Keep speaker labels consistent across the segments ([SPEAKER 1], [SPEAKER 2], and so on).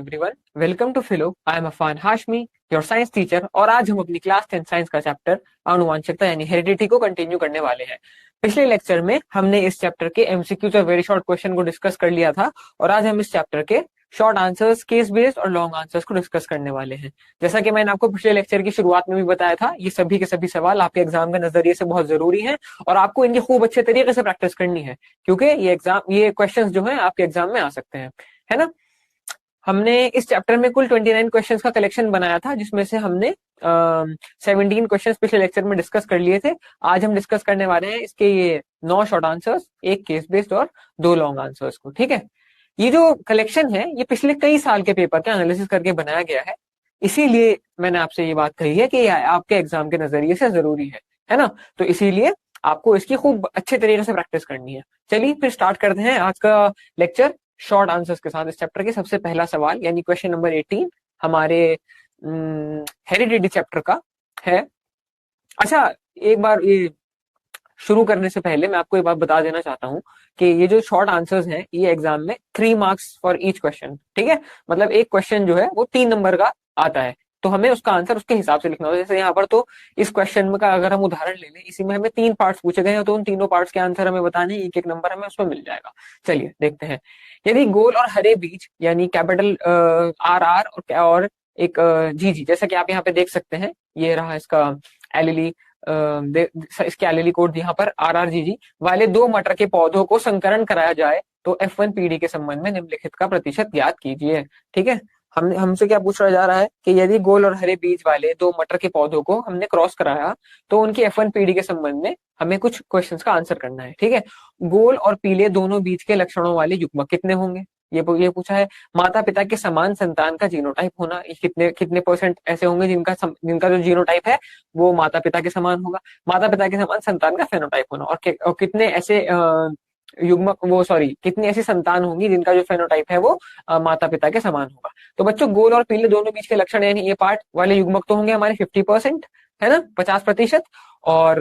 [SPEAKER 1] Everyone, welcome to Filo. I am Afan Hashmi, your science teacher. और आज हम अपनी क्लास 10 साइंस का चैप्टर आनुवांशिकता यानी हेरिडिटी को कंटिन्यू करने वाले हैं। पिछले लेक्चर में हमने इस चैप्टर के एमसीक्यूज और वेरी शॉर्ट क्वेश्चन को डिस्कस कर लिया था, और आज हम इस चैप्टर के शॉर्ट आंसर्स, केस बेस्ड और लॉन्ग आंसर्स को डिस्कस करने वाले हैं। जैसा कि मैंने आपको पिछले लेक्चर की शुरुआत में भी बताया था, ये सभी के सभी सवाल आपके एग्जाम के नजरिए से बहुत जरूरी हैं और आपको इनकी खूब अच्छे तरीके से प्रैक्टिस करनी है, क्योंकि ये क्वेश्चंस जो हैं आपके एग्जाम में आ सकते हैं, है ना। हमने इस चैप्टर में कुल 29 क्वेश्चंस का कलेक्शन बनाया था, जिसमें से हमने 17 क्वेश्चंस पिछले लेक्चर में डिस्कस कर लिए थे। आज हम डिस्कस करने वाले हैं इसके ये 9 शॉर्ट आंसर्स, एक केस बेस्ड और 2 लॉन्ग आंसर्स को। ठीक है, ये जो कलेक्शन है ये पिछले कई साल के पेपर के एनालिसिस करके बनाया गया है, इसीलिए मैंने आपसे ये बात कही है कि आपके एग्जाम के नजरिए से जरूरी है ना। तो इसीलिए आपको इसकी खूब अच्छे तरीके से प्रैक्टिस करनी है। चलिए फिर स्टार्ट करते हैं आज का लेक्चर शॉर्ट आंसर्स के साथ। इस चैप्टर के सबसे पहला सवाल यानी क्वेश्चन नंबर 18 हमारे हेरिडिटी चैप्टर का है। अच्छा, एक बार ये शुरू करने से पहले मैं आपको एक बात बता देना चाहता हूँ कि ये जो शॉर्ट आंसर्स हैं ये एग्जाम में 3 मार्क्स फॉर ईच क्वेश्चन। ठीक है, मतलब एक क्वेश्चन जो है वो 3 नंबर का आता है, तो हमें उसका आंसर उसके हिसाब से लिखना होगा। जैसे यहाँ पर तो इस क्वेश्चन में का अगर हम उदाहरण ले लें, इसी में हमें 3 पार्ट्स पूछे गए हैं, तो उन तीनों पार्ट्स के आंसर हमें बताने, एक एक नंबर हमें उसमें मिल जाएगा। चलिए देखते हैं। यदि गोल और हरे बीज यानी कैपिटल आर आर और एक जी जी, जैसा कि आप यहाँ पे देख सकते हैं, ये रहा इसका एलईडी, इसके एलईडी कोड यहाँ पर आर आर जी जी वाले 2 मटर के पौधों को संकरण कराया जाए तो F1 पीढ़ी के संबंध में निम्नलिखित का प्रतिशत ज्ञात कीजिए। ठीक है, हमसे क्या पूछा जा रहा है कि यदि गोल और हरे बीज वाले 2 मटर के पौधों को हमने क्रॉस कराया तो उनकी F1 पीढ़ी के संबंध में हमें कुछ क्वेश्चंस का आंसर करना है। ठीक है, गोल और पीले दोनों बीज के लक्षणों वाले युग्मक कितने होंगे, ये पूछा है। माता पिता के समान संतान का जीनोटाइप होना, ये कितने कितने परसेंट ऐसे होंगे जिनका जो जीनोटाइप है वो माता पिता के समान होगा। माता पिता के समान संतान का फेनोटाइप होना, और कितने ऐसे युग्मक वो सॉरी कितनी ऐसी संतान होंगी जिनका जो फेनोटाइप है वो माता पिता के समान होगा। तो बच्चों, गोल और पीले दोनों बीज के लक्षण यानी ये पार्ट वाले युग्मक तो होंगे हमारे 50%, है ना, 50%। और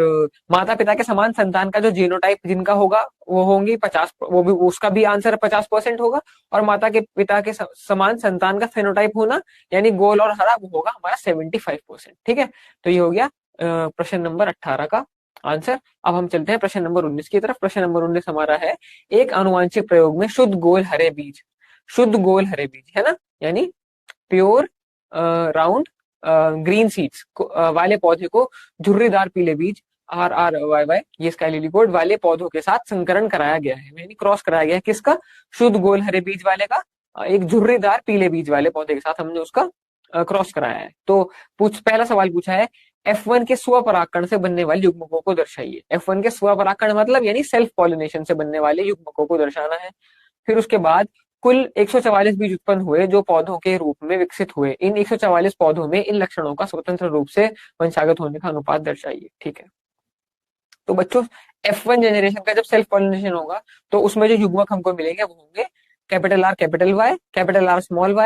[SPEAKER 1] माता पिता के समान संतान का जो जीनोटाइप जिनका होगा वो होंगी 50, वो भी उसका भी आंसर 50% होगा। और माता के पिता के समान संतान का फेनोटाइप होना यानी गोल और हरा वो होगा हमारा 75%। ठीक है, तो ये हो गया प्रश्न नंबर 18 का आंसर। अब हम चलते हैं प्रश्न नंबर 19 की तरफ। प्रश्न नंबर 19 हमारा है, एक आनुवांशिक प्रयोग में शुद्ध गोल हरे बीज, शुद्ध गोल हरे बीज है ना, यानी प्योर राउंड ग्रीन सीड्स वाले पौधे को झुर्रीदार पीले bees are R Y Y, ये इसका एलईडी कोड वाले पौधों के साथ संकरण कराया गया है, यानी क्रॉस कराया गया है। किसका? शुद्ध गोल हरे बीज वाले का एक झुर्रीदार पीले बीज वाले पौधे के साथ हमने उसका क्रॉस कराया है। तो पहला सवाल पूछा है, F1 के स्वपरागकण से बनने वाले युग्मकों को दर्शाइए। F1 के स्वपरागकण मतलब यानी सेल्फ पॉलिनेशन से बनने वाले युग्मकों को दर्शाना है। फिर उसके बाद कुल 144 बीज उत्पन्न हुए जो पौधों के रूप में विकसित हुए, इन 144 पौधों में इन लक्षणों का स्वतंत्र रूप से वंशागत होने का अनुपात दर्शाइए। ठीक है, तो बच्चों F1 जनरेशन का जब सेल्फ पॉलिनेशन होगा तो उसमें जो युग्मक हमको मिलेंगे वो होंगे capital R capital Y, capital R small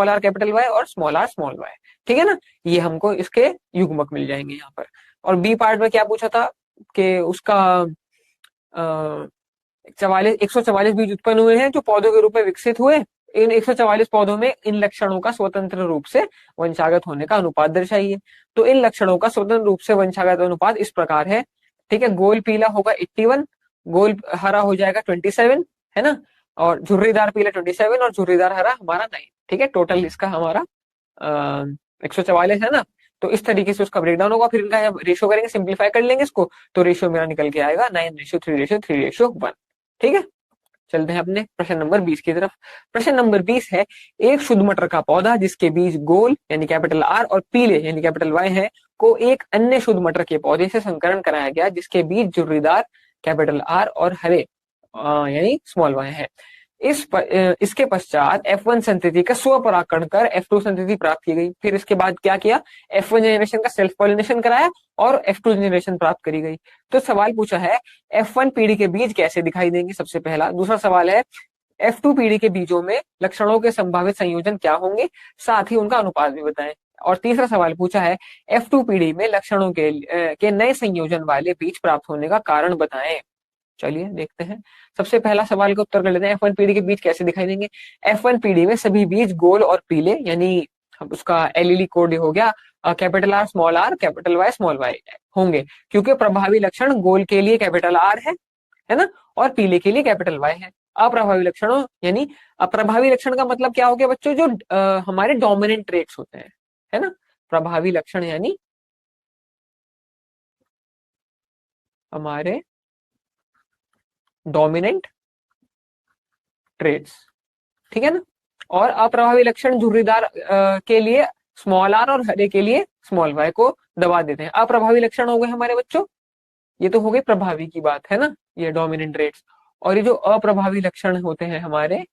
[SPEAKER 1] R capital Y और स्मॉल आर। ठीक है ना, ये हमको इसके युग्मक मिल जाएंगे यहाँ पर। और बी पार्ट में क्या पूछा था कि उसका 144 बीज उत्पन्न हुए हैं जो पौधों के रूप में विकसित हुए, इन 144 पौधों में इन लक्षणों का स्वतंत्र रूप से वंशागत होने का अनुपात दर्शाइए। तो इन लक्षणों का स्वतंत्र रूप से वंशागत अनुपात इस प्रकार है। ठीक है, गोल पीला होगा 81, गोल हरा हो जाएगा 27, है ना, और झुर्रीदार पीला 27 और झुर्रीदार हरा हमारा 9। ठीक है, टोटल इसका हमारा 144 है ना। तो इस तरीके से उसका ब्रेकडाउन होगा। फिर इनका रेशियो करेंगे, सिंप्लीफाई कर लेंगे इसको, तो रेशियो मेरा निकल के आएगा 9:3:3:1। ठीक है, चलते हैं अपने प्रश्न नंबर 20 की तरफ। प्रश्न नंबर 20 है, एक शुद्ध मटर का पौधा जिसके बीज गोल यानी कैपिटल आर और पीले यानी कैपिटल वाई है को एक अन्य शुद्ध मटर के पौधे से संकरण कराया गया जिसके बीज झुर्रीदार कैपिटल आर और हरे यानी स्मॉल वाई है। इसके पश्चात F1 संतति का स्वपरागकण कर F2 संतति प्राप्त की गई। फिर इसके बाद क्या किया, F1 जनरेशन का सेल्फ पॉलिनेशन कराया और F2 जनरेशन प्राप्त करी गई। तो सवाल पूछा है, F1 पीढ़ी के बीज कैसे दिखाई देंगे, सबसे पहला। दूसरा सवाल है, F2 पीढ़ी के बीजों में लक्षणों के संभावित संयोजन क्या होंगे, साथ ही उनका अनुपात भी बताएं। और तीसरा सवाल पूछा है, F2 पीढ़ी में लक्षणों के नए संयोजन वाले बीज प्राप्त होने का कारण बताएं। चलिए देखते हैं। सबसे पहला सवाल का उत्तर कर लेते हैं, F1 पीढ़ी के बीज कैसे दिखाई देंगे। F1 पीढ़ी में सभी बीज गोल और पीले, यानी उसका एलईडी कोड हो गया capital R capital Y small Y होंगे, क्योंकि प्रभावी लक्षण गोल के लिए कैपिटल आर है ना, और पीले के लिए कैपिटल वाई है। अप्रभावी लक्षणों यानी अप्रभावी लक्षण का मतलब क्या हो गया बच्चों, जो हमारे डोमिनेंट ट्रेट्स होते हैं, है ना। प्रभावी लक्षण यानी हमारे डोमिनेंट ट्रेट्स, ठीक है ना। और अप्रभावी लक्षण झुर्रीदार के लिए स्मॉल आर और हरे के लिए स्मॉल वाई को दबा देते हैं। अप्रभावी लक्षण हो गए हमारे बच्चों, ये तो हो गई प्रभावी की बात है ना, ये डोमिनेंट ट्रेट्स। और ये जो अप्रभावी लक्षण होते हैं हमारे,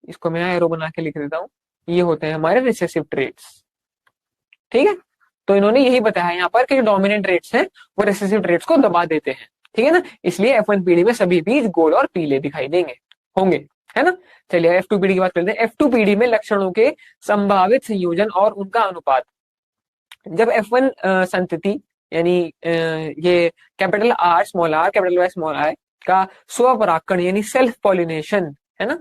[SPEAKER 1] इसको मैं एरो बना के लिख देता हूँ, ये होते हैं हमारे रिसेसिव ट्रेट्स, ठीक है। तो इन्होंने यही बताया यहाँ पर कि जो डोमिनेंट ट्रेट्स हैं वो रिसेसिव ट्रेट्स को दबा देते हैं, ठीक है ना। इसलिए F1 पीढ़ी में सभी बीज गोल और पीले दिखाई देंगे होंगे, है ना। चलिए F2 पीढ़ी की बात करते हैं। F2 पीढ़ी में लक्षणों के संभावित संयोजन और उनका अनुपात। जब F1 संतति यानी ये capital R capital Y small I का स्वपरागकण यानी सेल्फ पॉलिनेशन, है ना,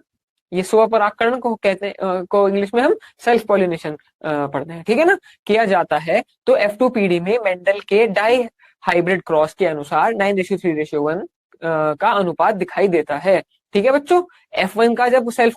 [SPEAKER 1] ये स्वपरागकण को कहते हैं, को इंग्लिश में हम सेल्फ पॉलिनेशन पढ़ते हैं, ठीक है ना, किया जाता है, तो F2 पीढ़ी में मेंडल के डाई हाइब्रिड क्रॉस के अनुसार 9:3:1 का अनुपात दिखाई देता है, ठीक है बच्चों। F1 का जब सेल्फ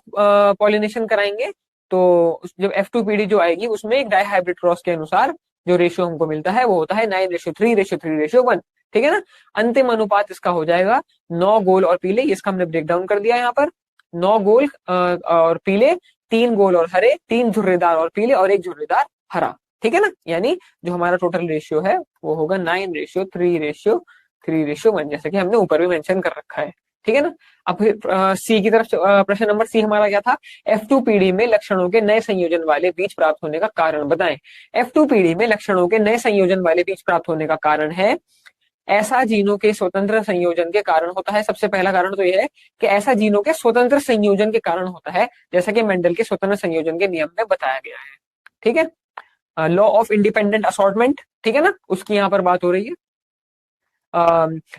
[SPEAKER 1] पॉलिनेशन कराएंगे तो जब F2 पीढ़ी जो आएगी उसमें एक डाई हाइब्रिड क्रॉस के अनुसार जो रेशियो हमको मिलता है वो होता है 9:3:3:1, ठीक है ना। अंतिम अनुपात इसका हो जाएगा 9 गोल और पीले, इसका हमने ब्रेक डाउन कर दिया यहाँ पर, 9 गोल और पीले, 3 गोल और हरे, 3 झुर्रेदार और पीले और 1 झुर्रेदार हरा, ठीक है ना। यानी जो हमारा टोटल रेशियो है वो होगा 9:3:3:1, जैसे कि हमने ऊपर भी मेंशन कर रखा है, ठीक है ना। अब फिर सी की तरफ, प्रश्न नंबर सी हमारा क्या था, F2 पीढ़ी में लक्षणों के नए संयोजन वाले बीज प्राप्त होने का कारण बताएं। F2 पीढ़ी में लक्षणों के नए संयोजन वाले बीज प्राप्त होने का कारण है, ऐसा जीनों के स्वतंत्र संयोजन के कारण होता है। सबसे पहला कारण तो यह है कि ऐसा जीनों के स्वतंत्र संयोजन के कारण होता है, जैसा कि मेंडल के स्वतंत्र संयोजन के नियम में बताया गया है, ठीक है। लॉ ऑफ इंडिपेंडेंट असॉर्टमेंट, ठीक है ना, उसकी यहाँ पर बात हो रही है।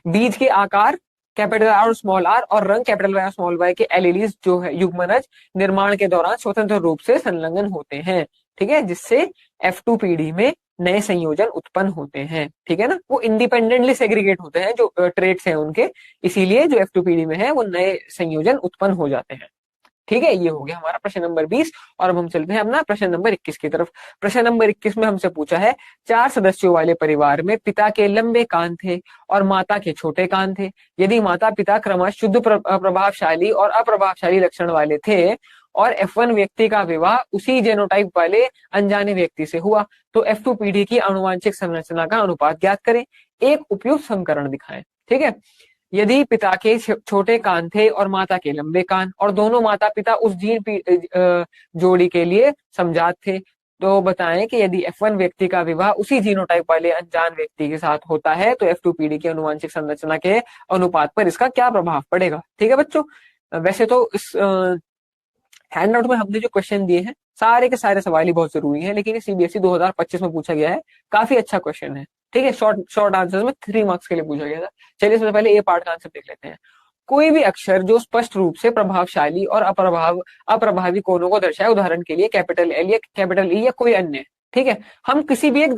[SPEAKER 1] बीज के आकार कैपिटल आर और स्मॉल आर और रंग कैपिटल वाई और स्मॉल वाई के एलीलीज जो है युग्मनज निर्माण के दौरान स्वतंत्र रूप से संलग्न होते हैं, ठीक है, जिससे F2 पीढ़ी में नए संयोजन उत्पन्न होते हैं, ठीक है ना। वो इंडिपेंडेंटली सेग्रीगेट होते हैं जो ट्रेट्स हैं उनके, इसीलिए जो F2 पीढ़ी में है वो नए संयोजन उत्पन्न हो जाते हैं, ठीक है। ये हो गया हमारा प्रश्न नंबर 20। और अब हम चलते हैं अपना प्रश्न नंबर 21 की तरफ। प्रश्न नंबर 21 में हमसे पूछा है, 4 सदस्यों वाले परिवार में पिता के लंबे कान थे और माता के छोटे कान थे। यदि माता पिता क्रमश शुद्ध प्रभावशाली और अप्रभावशाली लक्षण वाले थे और F1 व्यक्ति का विवाह उसी जेनोटाइप वाले अनजाने व्यक्ति से हुआ, तो F2 पीढ़ी की आनुवांशिक संरचना का अनुपात ज्ञात करें, एक उपयुक्त समीकरण दिखाएं, ठीक है। यदि पिता के छोटे कान थे और माता के लंबे कान और दोनों माता पिता उस जीन जोड़ी के लिए समजात थे, तो बताएं कि यदि F1 व्यक्ति का विवाह उसी जीनोटाइप वाले अनजान व्यक्ति के साथ होता है तो F2 पीढ़ी की आनुवांशिक संरचना के अनुपात पर इसका क्या प्रभाव पड़ेगा, ठीक है बच्चों। वैसे तो इस हैंडआउट में हमने जो क्वेश्चन दिए हैं सारे के सारे सवाल ही बहुत जरूरी हैं, लेकिन ये CBSE 2025 में पूछा गया है, काफी अच्छा क्वेश्चन है, ठीक है। शॉर्ट आंसर में 3 मार्क्स के लिए पूछा गया था। चलिए सबसे पहले ए पार्ट का आंसर देख लेते हैं। कोई भी अक्षर जो स्पष्ट रूप से प्रभावशाली और अप्रभावी कोणों को दर्शाए, उदाहरण के लिए कैपिटल एल या कैपिटल ई या कोई अन्य, ठीक है। हम किसी भी एक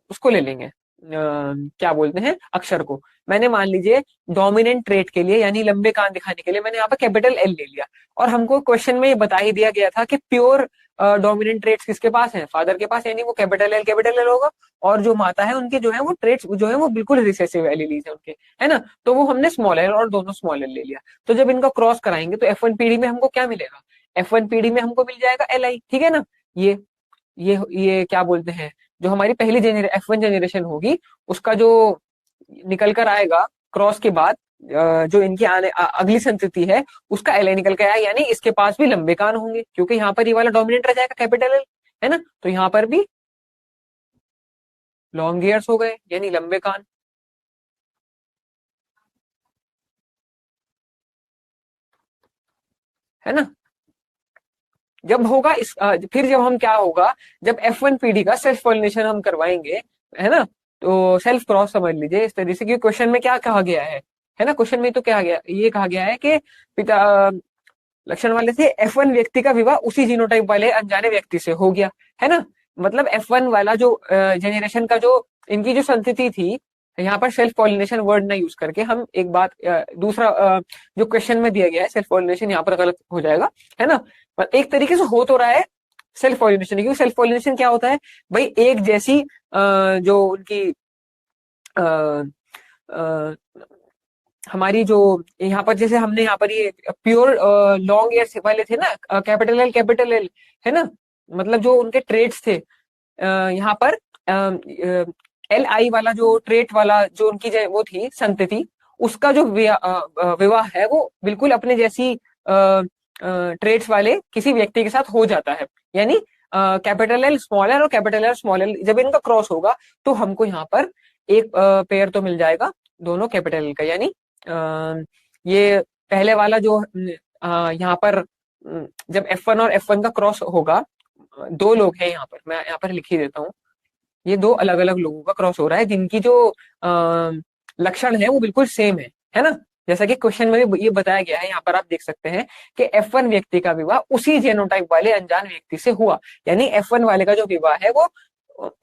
[SPEAKER 1] उसको ले लेंगे, क्या बोलते हैं, अक्षर को। मैंने मान लीजिए डोमिनेंट ट्रेट के लिए यानी लंबे कान दिखाने के लिए मैंने यहाँ पर कैपिटल एल ले लिया, और हमको क्वेश्चन में ये बता ही दिया गया था कि प्योर डोमिनेंट ट्रेट्स किसके पास है, फादर के पास, यानी वो कैपिटल एल होगा, और जो माता है उनके जो है वो ट्रेट्स जो है वो बिल्कुल रिसेसिव एलीलीज है उनके, है ना। तो वो हमने स्मॉल एल और दोनों स्मॉल एल ले लिया। तो जब इनको क्रॉस कराएंगे तो F1 पीढ़ी में हमको क्या मिलेगा, F1 पीढ़ी में हमको मिल जाएगा LI, ठीक है ना। ये क्या बोलते हैं, जो हमारी पहली F1 जनरेशन होगी उसका जो निकल कर आएगा क्रॉस के बाद, जो इनकी अगली संतति है उसका LI निकल कर आया, यानी इसके पास भी लंबे कान होंगे, क्योंकि यहाँ पर ये वाला डोमिनेंट रह जाएगा कैपिटल एल, है ना। तो यहाँ पर भी लॉन्ग ईयर्स हो गए यानी लंबे कान, है ना। जब होगा फिर जब हम क्या होगा, जब F1 पीढ़ी का सेल्फ पॉलिनेशन हम करवाएंगे, है ना, तो सेल्फ क्रॉस समझ लीजिए इस तरीके से, क्योंकि क्वेश्चन में क्या कहा गया है है ना। क्वेश्चन में तो क्या गया, ये कहा गया है कि पिता लक्षण वाले थे, F1 व्यक्ति का विवाह उसी जीनोटाइप वाले अनजाने व्यक्ति से हो गया, है ना। मतलब F1 वाला जो जेनरेशन का जो इनकी जो संतति थी, यहाँ पर सेल्फ पॉलिनेशन वर्ड ना यूज करके हम एक बात दूसरा जो क्वेश्चन में दिया गया है सेल्फ पॉलिनेशन, यहाँ पर गलत हो जाएगा, है ना। पर एक तरीके से हो तो रहा है सेल्फ पॉलिनेशन, क्योंकि सेल्फ पॉलिनेशन क्या होता है भाई, एक जैसी जो उनकी हमारी जो यहाँ पर जैसे हमने यहाँ पर ये प्योर लॉन्ग ईयर्स वाले थे ना, कैपिटल एल, है ना। मतलब जो उनके ट्रेड्स थे यहाँ पर LI वाला जो ट्रेट वाला जो उनकी वो थी संतति, उसका जो विवाह है वो बिल्कुल अपने जैसी ट्रेड्स वाले किसी व्यक्ति के साथ हो जाता है। यानी कैपिटल L स्मॉल एल और कैपिटल L स्मॉल एल जब इनका क्रॉस होगा तो हमको यहाँ पर एक पेयर तो मिल जाएगा दोनों कैपिटल का। यानी ये पहले वाला जो यहाँ पर जब F1 और F1 का क्रॉस होगा, दो लोग हैं यहाँ पर, मैं यहाँ पर लिख ही देता हूँ, ये दो अलग अलग लोगों का क्रॉस हो रहा है जिनकी जो लक्षण है वो बिल्कुल सेम है ना। जैसा कि क्वेश्चन में भी ये बताया गया है, यहाँ पर आप देख सकते हैं कि F1 व्यक्ति का विवाह उसी जेनोटाइप वाले अनजान व्यक्ति से हुआ। यानी F1 वाले का जो विवाह है वो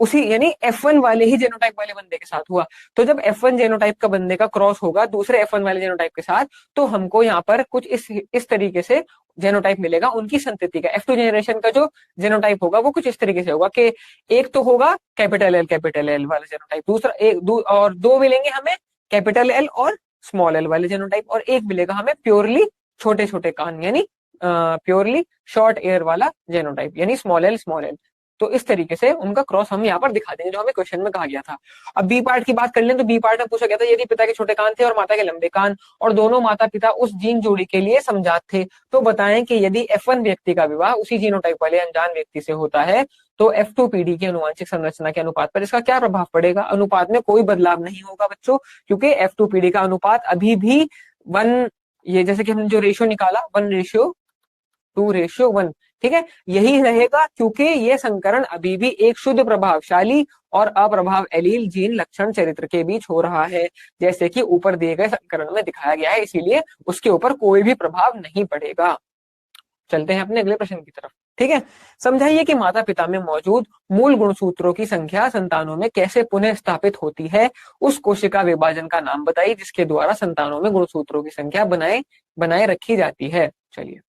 [SPEAKER 1] उसी यानी F1 वाले ही जेनोटाइप वाले बंदे के साथ हुआ। तो जब F1 जेनोटाइप का बंदे का क्रॉस होगा दूसरे F1 वाले जेनोटाइप के साथ, तो हमको यहाँ पर कुछ इस तरीके से जेनोटाइप मिलेगा उनकी संतति का। F2 जनरेशन का जो जेनोटाइप होगा वो कुछ इस तरीके से होगा कि एक तो होगा कैपिटल एल वाला जेनोटाइप, दूसरा और दो मिलेंगे हमें कैपिटल एल और स्मॉल एल वाले जेनोटाइप, और एक मिलेगा हमें प्योरली छोटे छोटे कान यानी प्योरली शॉर्ट एयर वाला जेनोटाइप यानी स्मॉल एल। तो इस तरीके से उनका क्रॉस हम यहाँ पर दिखा देंगे जो हमें क्वेश्चन में कहा गया था। अब बी पार्ट की बात कर लें तो बी पार्ट में पूछा गया था, यदि पिता के छोटे कान थे और माता के लंबे कान और दोनों माता पिता उस जीन जोड़ी के लिए समजात थे, तो बताएं कि यदि F1 व्यक्ति का विवाह उसी जीनोटाइप वाले अनजान व्यक्ति से होता है तो F2 पीढ़ी की अनुवांशिक संरचना के अनुपात पर इसका क्या प्रभाव पड़ेगा। अनुपात में कोई बदलाव नहीं होगा बच्चों, क्योंकि F2 पीढ़ी का अनुपात अभी भी 1, ये जैसे कि हमने जो रेशियो निकाला 1:2:1, ठीक है, यही रहेगा, क्योंकि ये संकरण अभी भी एक शुद्ध प्रभावशाली और अप्रभाव एलील जीन लक्षण चरित्र के बीच हो रहा है, जैसे कि ऊपर दिए गए संकरण में दिखाया गया है, इसीलिए उसके ऊपर कोई भी प्रभाव नहीं पड़ेगा। चलते हैं अपने अगले प्रश्न की तरफ। ठीक है, समझाइए कि माता पिता में मौजूद मूल गुणसूत्रों की संख्या संतानों में कैसे पुनः स्थापित होती है। उस कोशिका विभाजन का नाम बताइए जिसके द्वारा संतानों में गुणसूत्रों की संख्या बनाए रखी जाती है। चलिए,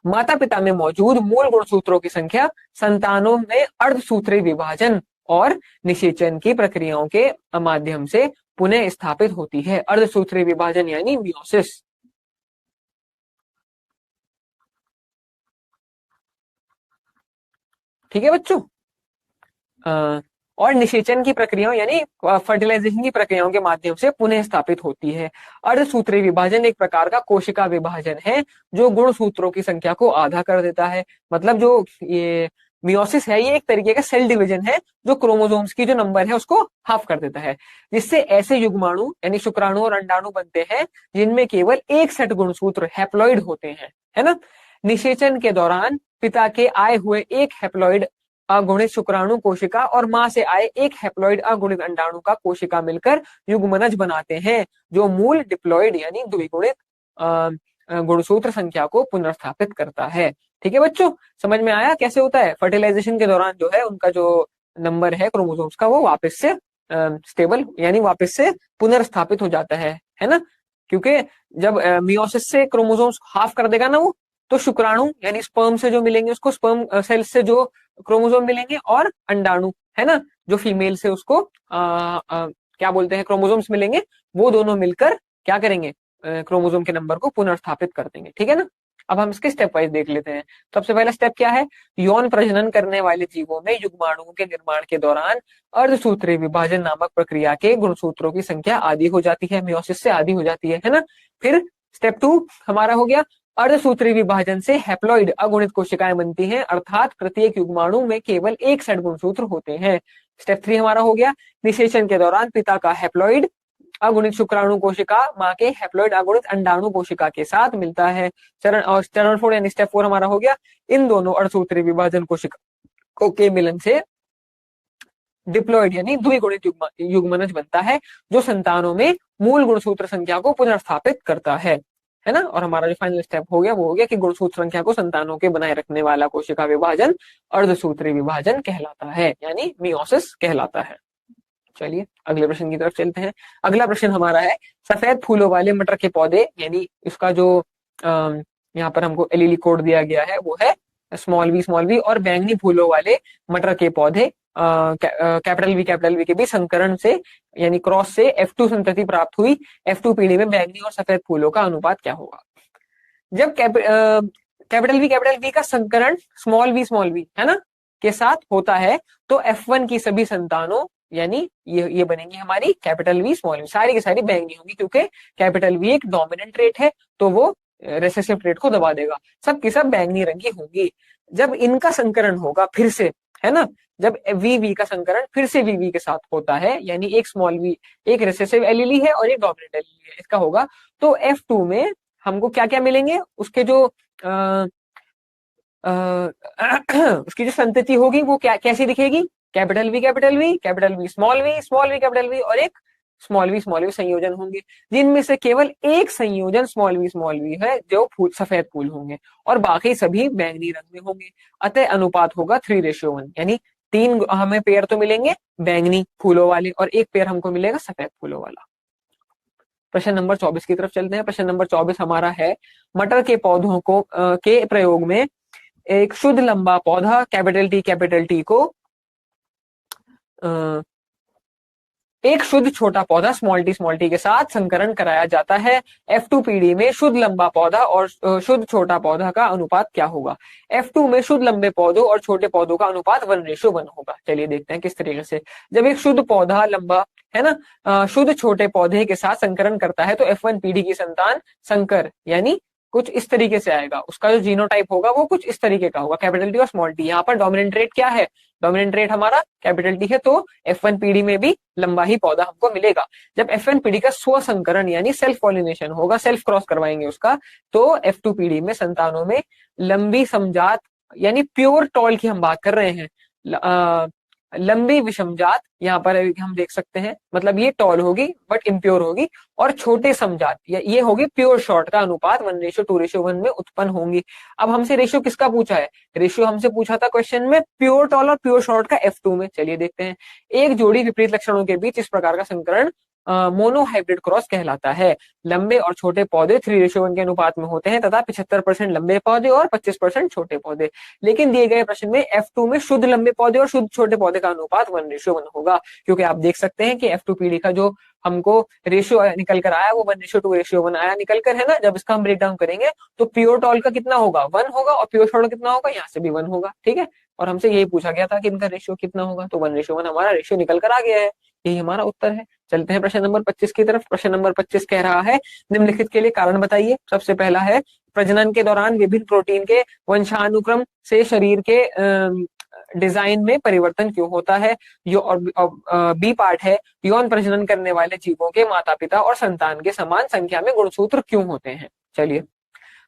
[SPEAKER 1] माता पिता में मौजूद मूल गुणसूत्रों की संख्या संतानों में अर्धसूत्री विभाजन और निषेचन की प्रक्रियाओं के माध्यम से पुनः स्थापित होती है। अर्धसूत्री विभाजन यानी मियोसिस। ठीक है बच्चों, और निषेचन की प्रक्रियाओं यानी फर्टिलाइजेशन की प्रक्रियाओं के माध्यम से पुनः स्थापित होती है। अर्धसूत्री विभाजन एक प्रकार का कोशिका विभाजन है जो गुणसूत्रों की संख्या को आधा कर देता है। मतलब जो ये मियोसिस है ये एक तरीके का सेल डिवीजन है जो क्रोमोसोम्स की जो नंबर है उसको हाफ कर देता है, जिससे ऐसे युग्माणु यानी शुक्राणु और अंडाणु बनते हैं जिनमें केवल एक सेट गुणसूत्र हैप्लॉइड होते हैं, है ना। निषेचन के दौरान पिता के आए हुए एक हैप्लॉइड अगुणित शुक्राणु कोशिका और मां से आए एक हैप्लॉइड अगुणित अंडाणु का कोशिका मिलकर युग्मनज बनाते हैं जो मूल डिप्लॉइड यानी द्विगुणित गुणसूत्र संख्या को पुनर्स्थापित करता है। ठीक है बच्चों, समझ में आया कैसे होता है। फर्टिलाइजेशन के दौरान जो है उनका जो नंबर है क्रोमोसोम्स का वो वापस से स्टेबल यानी वापस से पुनर्स्थापित हो जाता है ना। क्योंकि जब मियोसिस से क्रोमोसोम्स हाफ कर देगा ना वो, तो शुक्राणु यानी स्पर्म से जो मिलेंगे उसको स्पर्म सेल से जो क्रोमोसोम मिलेंगे, और अंडाणु है ना जो फीमेल से उसको क्या बोलते हैं क्रोमोसोम्स मिलेंगे, वो दोनों मिलकर क्या करेंगे क्रोमोसोम के नंबर को पुनर्स्थापित कर देंगे। ठीक है ना। अब हम इसके स्टेप वाइज देख लेते हैं। सबसे पहला स्टेप क्या है, यौन प्रजनन करने वाले जीवों में युग्माणुओं के निर्माण के दौरान अर्धसूत्री विभाजन नामक प्रक्रिया के गुणसूत्रों की संख्या आधी हो जाती है, मियोसिस से आधी हो जाती है ना। फिर स्टेप 2 हमारा हो गया, अर्धसूत्री विभाजन से हैप्लॉइड अगुणित कोशिकाएं बनती हैं, अर्थात प्रत्येक युग्माणु में केवल एक सेट गुणसूत्र होते हैं। स्टेप 3 हमारा हो गया, निषेचन के दौरान पिता का हैप्लॉइड अगुणित शुक्राणु कोशिका मां के हैप्लॉइड अगुणित अंडाणु कोशिका के साथ मिलता है। चरण 4 यानी स्टेप 4 हमारा हो गया, इन दोनों अर्धसूत्री विभाजन कोशिकाओं के मिलन से डिप्लॉइड यानी द्विगुणित युग्मनज बनता है जो संतानों में मूल गुणसूत्र संख्या को पुनर्स्थापित करता है ना। और हमारा जो फाइनल स्टेप हो गया वो हो गया कि गुणसूत्र संख्या को संतानों के बनाए रखने वाला कोशिका विभाजन अर्धसूत्री विभाजन कहलाता है, यानी मियोसिस कहलाता है। चलिए अगले प्रश्न की तरफ चलते हैं। अगला प्रश्न हमारा है सफेद फूलों वाले मटर के पौधे, यानी इसका जो यहाँ पर हमको एलईडी कोड दिया गया है वो है स्मॉल वी और बैंगनी फूलों वाले मटर के पौधे कैपिटल वी के भी संकरण से यानी क्रॉस से F2 संतति प्राप्त हुई। F2 पीढ़ी में बैंगनी और सफेद फूलों का अनुपात क्या होगा? जब कैपिटल वी का संकरण स्मॉल वी है ना के साथ होता है तो F1 की सभी संतानों यानी ये बनेंगी हमारी कैपिटल वी स्मॉल वी, सारी की सारी बैंगनी होंगी क्योंकि कैपिटल वी एक डोमिनेंट ट्रेट है तो वो रेसेसिव ट्रेट को दबा देगा, सब की सब बैंगनी रंग की होंगी। जब इनका संकरण होगा फिर से, है ना, जब वी का संकरण फिर से वी के साथ होता है यानी एक स्मॉल वी, एक रेसेसिव एलीली है और एक डोमिनेंट एलीली है, इसका होगा तो F2 में हमको क्या क्या मिलेंगे, उसके जो उसकी जो संतति होगी वो क्या कैसी दिखेगी, capital V small V capital V और एक स्मॉल वी संयोजन होंगे, जिनमें से केवल एक संयोजन स्मॉल वी है जो सफेद फूल होंगे और बाकी सभी बैंगनी रंग में होंगे। अतः अनुपात होगा 3:1, यानी 3 हमें पेयर तो मिलेंगे बैंगनी फूलों वाले और एक पेयर हमको मिलेगा सफेद फूलों वाला। प्रश्न नंबर 24 की तरफ चलते हैं। प्रश्न नंबर 24 हमारा है मटर के पौधों को के प्रयोग में एक शुद्ध लंबा पौधा कैपिटल टी को एक शुद्ध छोटा पौधा स्मॉल टी के साथ संकरण कराया जाता है। F2 पीढ़ी में शुद्ध लंबा पौधा और शुद्ध छोटा पौधा का अनुपात क्या होगा? F2 में शुद्ध लंबे पौधों और छोटे पौधों का अनुपात 1:1 होगा। चलिए देखते हैं किस तरीके से। जब एक शुद्ध पौधा लंबा है ना शुद्ध छोटे पौधे के साथ संकरण करता है तो F1 पीढ़ी की संतान संकर यानी कुछ इस तरीके से आएगा, उसका जो जीनोटाइप होगा वो कुछ इस तरीके का होगा, कैपिटल टी और स्मॉल टी। यहाँ पर डोमिनेंट रेट क्या है? डोमिनेंट रेट हमारा कैपिटल टी है तो F1 पीढ़ी में भी लंबा ही पौधा हमको मिलेगा। जब F1 पीढ़ी का स्व संकरण यानी सेल्फ पॉलिनेशन होगा, सेल्फ क्रॉस करवाएंगे उसका, तो F2 पीढ़ी में संतानों में लंबी समजात यानी प्योर टॉल की हम बात कर रहे हैं, लंबी विषमजात यहाँ पर हम देख सकते हैं, मतलब ये टॉल होगी बट इम्प्योर होगी, और छोटे समजात ये होगी प्योर शॉर्ट का अनुपात 1:2:1 में उत्पन्न होंगी। अब हमसे रेशियो किसका पूछा है? रेशियो हमसे पूछा था क्वेश्चन में प्योर टॉल और प्योर शॉर्ट का F2 में। चलिए देखते हैं। एक जोड़ी विपरीत लक्षणों के बीच इस प्रकार का संकरण मोनोहाइब्रिड क्रॉस कहलाता है। लंबे और छोटे पौधे 3:1 के अनुपात में होते हैं तथा 75% लंबे पौधे और 25% छोटे पौधे। लेकिन दिए गए प्रश्न में F2 में शुद्ध लंबे पौधे और शुद्ध छोटे पौधे का अनुपात 1:1 होगा, क्योंकि आप देख सकते हैं कि F2 पीढ़ी का जो हमको रेशियो निकल कर आया वो 1:2:1 आया निकल कर, है ना। जब इसका हम ब्रेक डाउन करेंगे तो प्योर टॉल का कितना होगा? 1 होगा और प्योर शॉर्ट कितना होगा? यहाँ से भी 1 होगा, ठीक है। और हमसे यही पूछा गया था कि इनका रेशियो कितना होगा, तो 1:1 हमारा रेशियो निकल कर आ गया है, यही हमारा उत्तर है। चलते हैं प्रश्न नंबर 25 की तरफ। प्रश्न नंबर 25 कह रहा है निम्नलिखित के लिए कारण बताइए। सबसे पहला है प्रजनन के दौरान विभिन्न प्रोटीन के वंशानुक्रम से शरीर के डिजाइन में परिवर्तन क्यों होता है। बी पार्ट है यौन प्रजनन करने वाले जीवों के माता पिता और संतान के समान संख्या में गुणसूत्र क्यों होते हैं। चलिए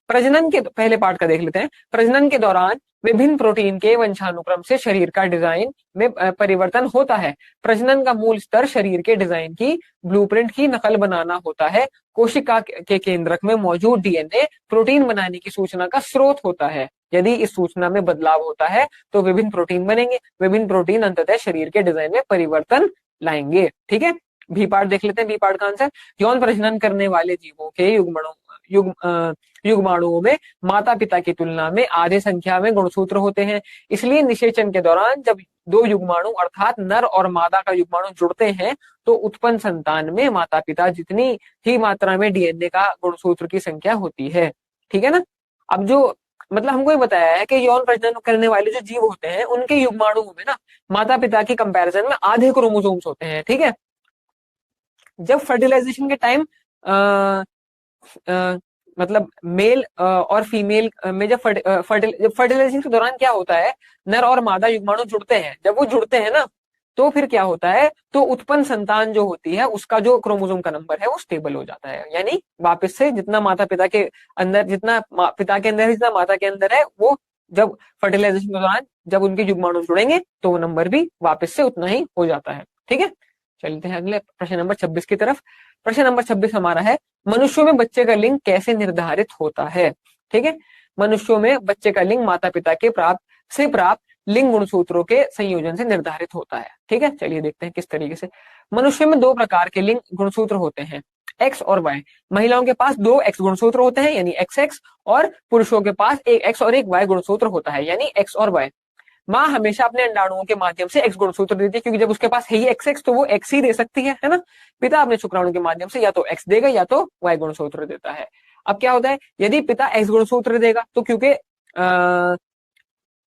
[SPEAKER 1] प्रजनन के पहले पार्ट का देख लेते हैं। प्रजनन के दौरान विभिन्न प्रोटीन के वंशानुक्रम से शरीर का डिजाइन में परिवर्तन होता है। प्रजनन का मूल स्तर शरीर के डिजाइन की ब्लूप्रिंट की नकल बनाना होता है। कोशिका के केंद्रक में मौजूद डीएनए प्रोटीन बनाने की सूचना का स्रोत होता है। यदि इस सूचना में बदलाव होता है तो विभिन्न प्रोटीन बनेंगे। विभिन्न प्रोटीन अंततः शरीर के डिजाइन में परिवर्तन लाएंगे, ठीक है। बी पार्ट देख लेते हैं। बी पार्ट का आंसर यौन प्रजनन करने वाले जीवों के युग्माणुओं में माता पिता की तुलना में आधे संख्या में गुणसूत्र होते हैं। इसलिए निषेचन के दौरान जब दो युग्माणु अर्थात नर और मादा का युग्माणु जुड़ते हैं तो उत्पन्न संतान में माता पिता जितनी ही मात्रा में डीएनए का गुणसूत्र की संख्या होती है, ठीक है ना। अब जो मतलब हमको ये बताया है कि यौन प्रजनन करने वाले जो जीव होते हैं उनके युग्माणुओं में ना माता पिता की कंपैरिजन में आधे क्रोमोसोम्स होते हैं, ठीक है। जब फर्टिलाइजेशन के टाइम मतलब मेल और फीमेल में जब फर्टिलाइजेशन के दौरान क्या होता है, नर और मादा युग्माणु जुड़ते हैं। जब वो जुड़ते हैं ना तो फिर क्या होता है, तो उत्पन्न संतान जो होती है उसका जो क्रोमोसोम का नंबर है वो स्टेबल हो जाता है। यानी वापस से जितना माता पिता के अंदर, जितना पिता के अंदर है, जितना माता के अंदर है, वो जब फर्टिलाइजेशन के दौरान जब उनके युग्माणु जुड़ेंगे तो वो नंबर भी वापस से उतना ही हो जाता है, ठीक है। चलते हैं अगले प्रश्न नंबर 26 की तरफ। प्रश्न नंबर 26 हमारा है, मनुष्यों में बच्चे का लिंग कैसे निर्धारित होता है। ठीक है, मनुष्यों में बच्चे का लिंग माता पिता के प्राप्त लिंग गुणसूत्रों के संयोजन से निर्धारित होता है। ठीक है, चलिए देखते हैं किस तरीके से। मनुष्य में दो प्रकार के लिंग गुणसूत्र होते हैं, एक्स और वाई। महिलाओं के पास दो एक्स गुणसूत्र होते हैं यानी एक्स एक्स, और पुरुषों के पास एक एक्स और एक वाई गुणसूत्र होता है यानी एक्स और वाई। माँ हमेशा अपने अंडाणुओं के माध्यम से एक्स गुणसूत्र देती है, क्योंकि जब उसके पास है ही एक्स एक्स तो वो एक्स ही दे सकती है ना। पिता अपने शुक्राणु के माध्यम से या तो एक्स देगा या तो वाई गुणसूत्र देता है। अब क्या होता है, यदि पिता एक्स गुणसूत्र देगा तो क्योंकि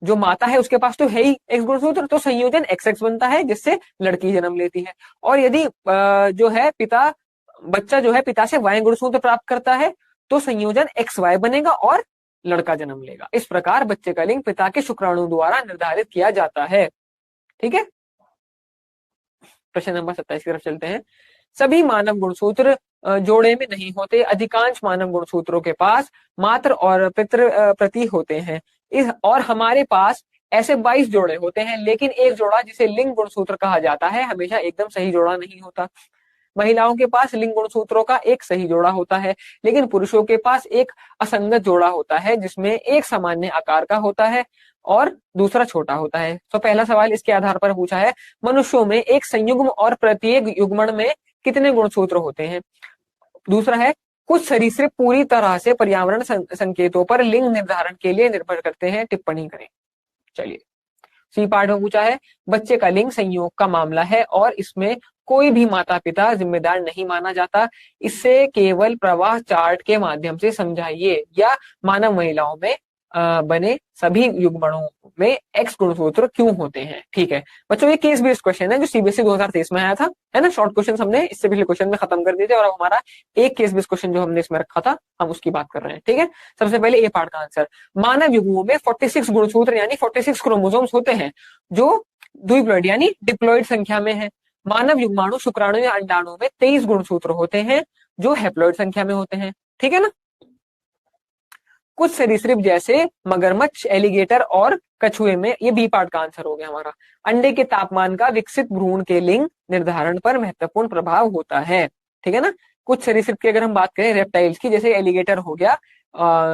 [SPEAKER 1] जो माता है उसके पास तो है ही एक्स गुणसूत्र, तो संयोजन एक्स एक्स बनता है जिससे लड़की जन्म लेती है। और यदि जो है बच्चा जो है पिता से वाई गुणसूत्र प्राप्त करता है तो संयोजन एक्स वाई बनेगा और लड़का जन्म लेगा। इस प्रकार बच्चे का लिंग पिता के शुक्राणु द्वारा निर्धारित किया जाता है। ठीक है, प्रश्न नंबर 27 की तरफ चलते हैं। सभी मानव गुणसूत्र जोड़े में नहीं होते। अधिकांश मानव गुणसूत्रों के पास मात्र और पितृ प्रति होते हैं। और हमारे पास ऐसे 22 जोड़े होते हैं, लेकिन एक जोड़ा जिसे लिंग गुणसूत्र कहा जाता है हमेशा एकदम सही जोड़ा नहीं होता। महिलाओं के पास लिंग गुणसूत्रों का एक सही जोड़ा होता है, लेकिन पुरुषों के पास एक असंगत जोड़ा होता है, जिसमें एक सामान्य आकार का होता है और दूसरा छोटा होता है। तो पहला सवाल इसके आधार पर पूछा है, मनुष्यों में एक संयुग्म और प्रत्येक युग्मन में कितने गुणसूत्र होते हैं। दूसरा है, कुछ सरीसृप पूरी तरह से पर्यावरण संकेतों पर लिंग निर्धारण के लिए निर्भर करते हैं, टिप्पणी करें। चलिए, सी पार्ट में पूछा है, बच्चे का लिंग संयोग का मामला है और इसमें कोई भी माता पिता जिम्मेदार नहीं माना जाता। इससे केवल प्रवाह चार्ट के माध्यम से समझाइए, या मानव महिलाओं में बने सभी युग्मनों में एक्स गुणसूत्र क्यों होते हैं। ठीक है बच्चों, ये केस बेस्ड क्वेश्चन है जो सीबीएसई 2023 में आया था, है ना। शॉर्ट क्वेश्चन हमने इससे पिछले क्वेश्चन में खत्म कर दिए थे और अब हमारा एक केस बेस्ड क्वेश्चन जो हमने इसमें रखा था हम उसकी बात कर रहे हैं। ठीक है, सबसे पहले ए पार्ट का आंसर, मानव युग्मों में 46 गुणसूत्र यानी 46 क्रोमोसोम्स होते हैं जो द्विप्लॉइड यानी डिप्लॉइड संख्या में है। मानव युग्माणु शुक्राणु या अंडाणु में 23 गुणसूत्र होते हैं जो हैप्लॉइड संख्या में होते हैं। ठीक है ना। कुछ सरीसृप जैसे मगरमच्छ, एलिगेटर और कछुए में, ये बी पार्ट का आंसर हो गया हमारा, अंडे के तापमान का विकसित भ्रूण के लिंग निर्धारण पर महत्वपूर्ण प्रभाव होता है। ठीक है ना। कुछ सरीसृप की अगर हम बात करें रेप्टाइल्स की, जैसे एलिगेटर हो गया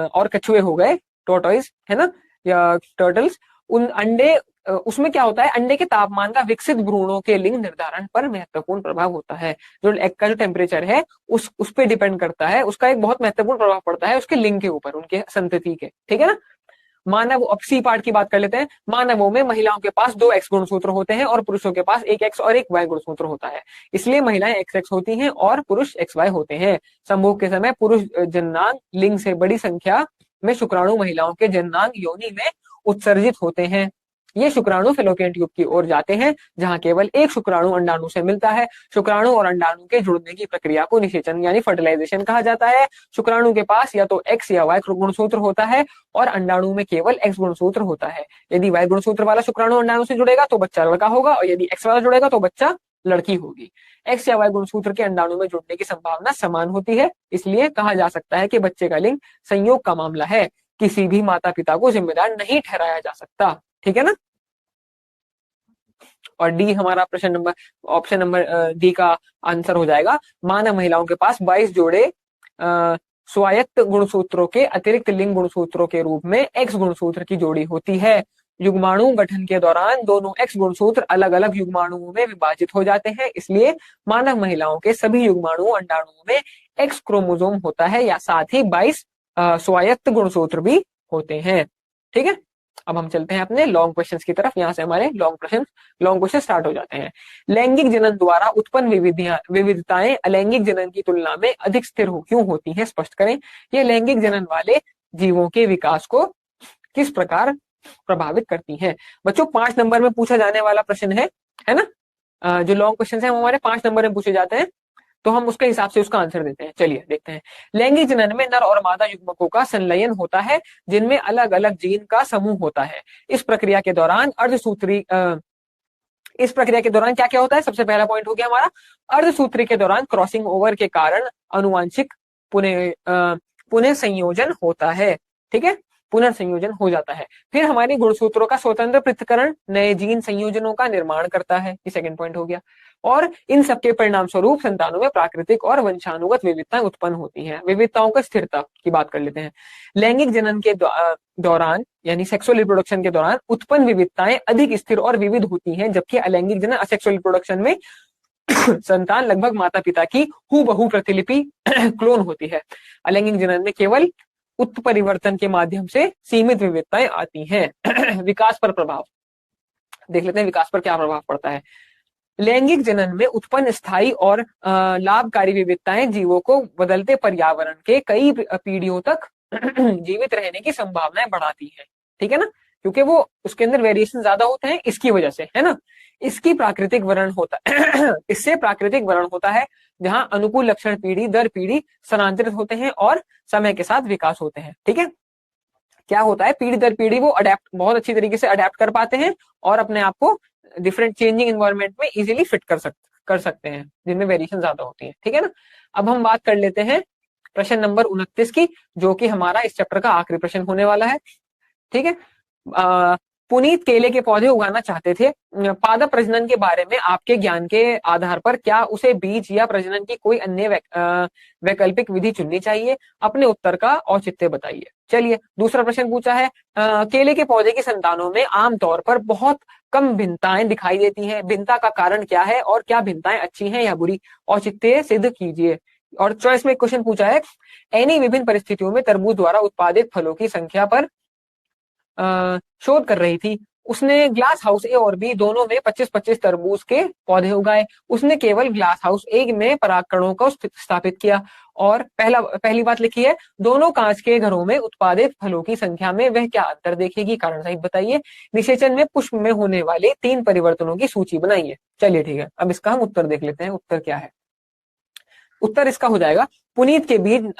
[SPEAKER 1] और कछुए हो गए, टोर्टोइज है ना, या टर्टल्स, उन अंडे उसमें क्या होता है, अंडे के तापमान का विकसित भ्रूणों के लिंग निर्धारण पर महत्वपूर्ण प्रभाव होता है। जो एग का जो टेम्परेचर है उस पर डिपेंड करता है, उसका एक बहुत महत्वपूर्ण प्रभाव पड़ता है उसके लिंग के ऊपर, उनके संतति के। ठीक है ना। मानव, अब सी पार्ट की बात कर लेते हैं। मानवों में महिलाओं के पास 2 एक्स गुणसूत्र होते हैं और पुरुषों के पास एक एक्स और एक वाई गुणसूत्र होता है, इसलिए महिलाएं एक्स एक्स होती हैं और पुरुष एक्स वाई होते हैं। संभोग के समय पुरुष जननांग लिंग से बड़ी संख्या में शुक्राणु महिलाओं के जननांग योनि में उत्सर्जित होते हैं। ये शुक्राणु फेलोपियन ट्यूब की ओर जाते हैं, जहां केवल एक शुक्राणु अंडाणु से मिलता है। शुक्राणु और अंडाणु के जुड़ने की प्रक्रिया को निषेचन यानी फर्टिलाइजेशन कहा जाता है। शुक्राणु के पास या तो एक्स या वाई गुणसूत्र होता है और अंडाणु में केवल एक्स गुणसूत्र होता है। यदि वाई गुणसूत्र वाला शुक्राणु अंडाणु से जुड़ेगा तो बच्चा लड़का होगा, और यदि एक्स वाला जुड़ेगा तो बच्चा लड़की होगी। एक्स या वाई गुणसूत्र के अंडाणु में जुड़ने की संभावना समान होती है, इसलिए कहा जा सकता है कि बच्चे का लिंग संयोग का मामला है, किसी भी माता पिता को जिम्मेदार नहीं ठहराया जा सकता। ठीक है ना। और डी हमारा प्रश्न नंबर, ऑप्शन नंबर डी का आंसर हो जाएगा, मानव महिलाओं के पास 22 जोड़े स्वायत्त गुणसूत्रों के अतिरिक्त लिंग गुणसूत्रों के रूप में एक्स गुणसूत्र की जोड़ी होती है। युग्माणु गठन के दौरान दोनों एक्स गुणसूत्र अलग अलग युग्माणुओं में विभाजित हो जाते हैं, इसलिए मानव महिलाओं के सभी युग्माणु अंडाणुओं में एक्स क्रोमोसोम होता है, या साथ ही 22 स्वायत्त गुणसूत्र भी होते हैं। ठीक है, अब हम चलते हैं अपने लॉन्ग क्वेश्चंस की तरफ। यहाँ से हमारे लॉन्ग क्वेश्चन स्टार्ट हो जाते हैं। लैंगिक जनन द्वारा उत्पन्न विविधताएं अलैंगिक जनन की तुलना में अधिक स्थिर क्यों होती हैं, स्पष्ट करें। ये लैंगिक जनन वाले जीवों के विकास को किस प्रकार प्रभावित करती हैं। बच्चों 5 नंबर में पूछा जाने वाला प्रश्न है ना। जो लॉन्ग क्वेश्चन है हमारे 5 नंबर में पूछे जाते हैं, तो हम उसके हिसाब से उसका आंसर देते हैं। चलिए देखते हैं। लैंगिक जनन में नर और मादा युग्मकों का संलयन होता है, जिनमें अलग अलग जीन का समूह होता है। इस प्रक्रिया के दौरान क्या क्या होता है, सबसे पहला पॉइंट हो गया हमारा, अर्धसूत्री के दौरान क्रॉसिंग ओवर के कारण अनुवांशिक पुनः संयोजन होता है। ठीक है, पुनर्संयोजन हो जाता है। फिर हमारी गुणसूत्रों का स्वतंत्र पृथक्करण नए जीन संयोजनों का निर्माण करता है, ये सेकंड पॉइंट हो गया। और इन सबके परिणाम स्वरूप संतानों में प्राकृतिक और वंशानुगत विविधताएं उत्पन्न होती हैं। विविधताओं का स्थिरता की बात कर लेते हैं। लैंगिक जनन के दौरान यानी सेक्सुअल रिप्रोडक्शन के दौरान उत्पन्न विविधताएं अधिक स्थिर और विविध होती हैं, जबकि अलैंगिक जनन असेक्सुअल रिप्रोडक्शन में संतान लगभग माता पिता की हूबहू प्रतिलिपि क्लोन होती है। अलैंगिक जनन में केवल उत्परिवर्तन के माध्यम से सीमित विविधताएं आती हैं। विकास पर प्रभाव देख लेते हैं, विकास पर क्या प्रभाव पड़ता है। लैंगिक जनन में उत्पन्न स्थायी और लाभकारी विविधताएं जीवों को बदलते पर्यावरण के कई पीढ़ियों तक जीवित रहने की संभावनाएं बढ़ाती है। ठीक है ना, क्योंकि वो उसके अंदर वेरिएशन ज्यादा होते हैं इसकी वजह से, है ना। इसकी प्राकृतिक वर्ण होता है इससे प्राकृतिक वर्ण होता है जहां अनुकूल लक्षण पीढ़ी दर पीढ़ी स्थानांतरित होते हैं और समय के साथ विकास होते हैं। ठीक है, क्या होता है, पीढ़ी दर पीढ़ी वो अडेप्ट बहुत अच्छी तरीके से अडेप्ट कर पाते हैं और अपने आप को डिफरेंट चेंजिंग एनवायरनमेंट में इजीली फिट कर सकते हैं जिनमें वेरिएशन ज्यादा होती है। ठीक है ना, अब हम बात कर लेते हैं प्रश्न नंबर 29 की, जो कि हमारा इस चैप्टर का आखिरी प्रश्न होने वाला है। ठीक है, पुनीत केले के पौधे उगाना चाहते थे। पादप प्रजनन के बारे में आपके ज्ञान के आधार पर क्या उसे बीज या प्रजनन की कोई अन्य वैकल्पिक विधि चुननी चाहिए? अपने उत्तर का औचित्य बताइए। चलिए, दूसरा प्रश्न पूछा है, केले के पौधे की संतानों में आमतौर पर बहुत कम भिन्नताएं दिखाई देती हैं। भिन्नता का कारण क्या है और क्या भिन्नताएं अच्छी हैं या बुरी? औचित्य सिद्ध कीजिए। और चॉइस में क्वेश्चन पूछा है, एनी विभिन्न परिस्थितियों में तरबूज द्वारा उत्पादित फलों की संख्या पर शोध कर रही थी। उसने ग्लास हाउस ए और बी दोनों में 25-25 तरबूज के पौधे उगाए। उसने केवल ग्लास हाउस ए में परागकणों को स्थापित किया। और पहली बात लिखी है, दोनों कांच के घरों में उत्पादित फलों की संख्या में वह क्या अंतर देखेगी? कारण सहित बताइए। निषेचन में पुष्प में होने वाले 3 परिवर्तनों की सूची बनाइए। चलिए ठीक है, अब इसका हम उत्तर देख लेते हैं। उत्तर क्या है? उत्तर इसका हो जाएगा, पुनीत के बीज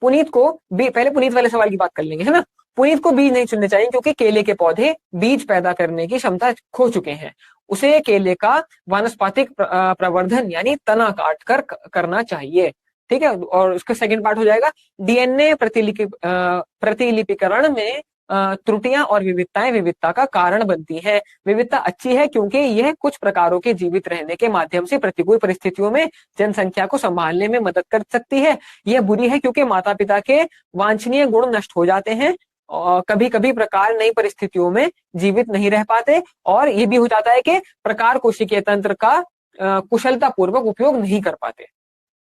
[SPEAKER 1] पुनीत को पहले पुनीत वाले सवाल की बात कर लेंगे, है ना। पुनीत को बीज नहीं चुनने चाहिए क्योंकि केले के पौधे बीज पैदा करने की क्षमता खो चुके हैं। उसे केले का वानस्पतिक प्रवर्धन यानी तना काट कर करना चाहिए। ठीक है, और उसका सेकंड पार्ट हो जाएगा, डीएनए प्रतिलिपिकरण में त्रुटियां और विविधताएं विविधता का कारण बनती हैं। विविधता अच्छी है क्योंकि यह कुछ प्रकारों के जीवित रहने के माध्यम से प्रतिकूल परिस्थितियों में जनसंख्या को संभालने में मदद कर सकती है। यह बुरी है क्योंकि माता पिता के वांछनीय गुण नष्ट हो जाते हैं और कभी कभी प्रकार नई परिस्थितियों में जीवित नहीं रह पाते, और ये भी हो जाता है कि प्रकार कोशिकीय तंत्र का कुशलता पूर्वक उपयोग नहीं कर पाते।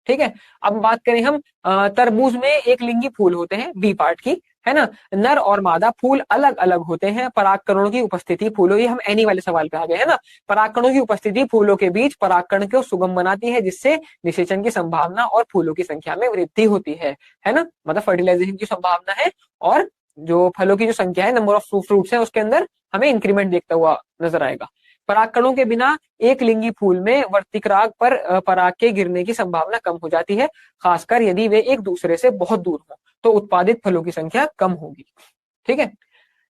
[SPEAKER 1] ठीक है, अब बात करें हम, तरबूज में एक लिंगी फूल होते हैं, बी पार्ट की, है ना। नर और मादा फूल अलग अलग होते हैं। परागकणों की उपस्थिति फूलों, ये हम एनी वाले सवाल पे आ गए, है ना। परागकणों की उपस्थिति फूलों के बीच परागकण को सुगम बनाती है, जिससे निषेचन की संभावना और फूलों की संख्या में वृद्धि होती है ना। मतलब फर्टिलाइजेशन की संभावना है और जो फलों की जो संख्या है, नंबर ऑफ फ्रूट्स है, उसके अंदर हमें इंक्रीमेंट देखता हुआ नजर आएगा। परागकणों के बिना एक लिंगी फूल में वर्तिकराग पर पराग के गिरने की संभावना कम हो जाती है, खासकर यदि वे एक दूसरे से बहुत दूर हों, तो उत्पादित फलों की संख्या कम होगी। ठीक है,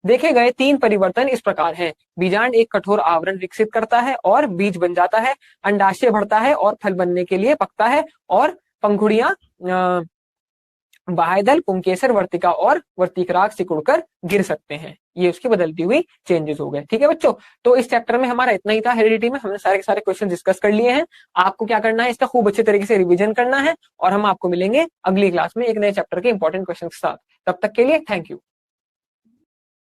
[SPEAKER 1] देखे गए 3 परिवर्तन इस प्रकार हैं। बीजांड एक कठोर आवरण विकसित करता है और बीज बन जाता है। अंडाशय बढ़ता है और फल बनने के लिए पकता है, और पंखुड़ियां बाह्यदल, पुंकेसर, वर्तिका और वर्तिकराग सिकुड़कर गिर सकते हैं। ये उसकी बदलती हुई चेंजेस हो गए। ठीक है बच्चों, तो इस चैप्टर में हमारा इतना ही था। हेरिडिटी में हमने सारे के सारे क्वेश्चन डिस्कस कर लिए हैं। आपको क्या करना है, इसका खूब अच्छे तरीके से रिवीजन करना है, और हम आपको मिलेंगे अगली क्लास में एक नए चैप्टर के इंपॉर्टेंट क्वेश्चन के साथ। तब तक के लिए थैंक यू।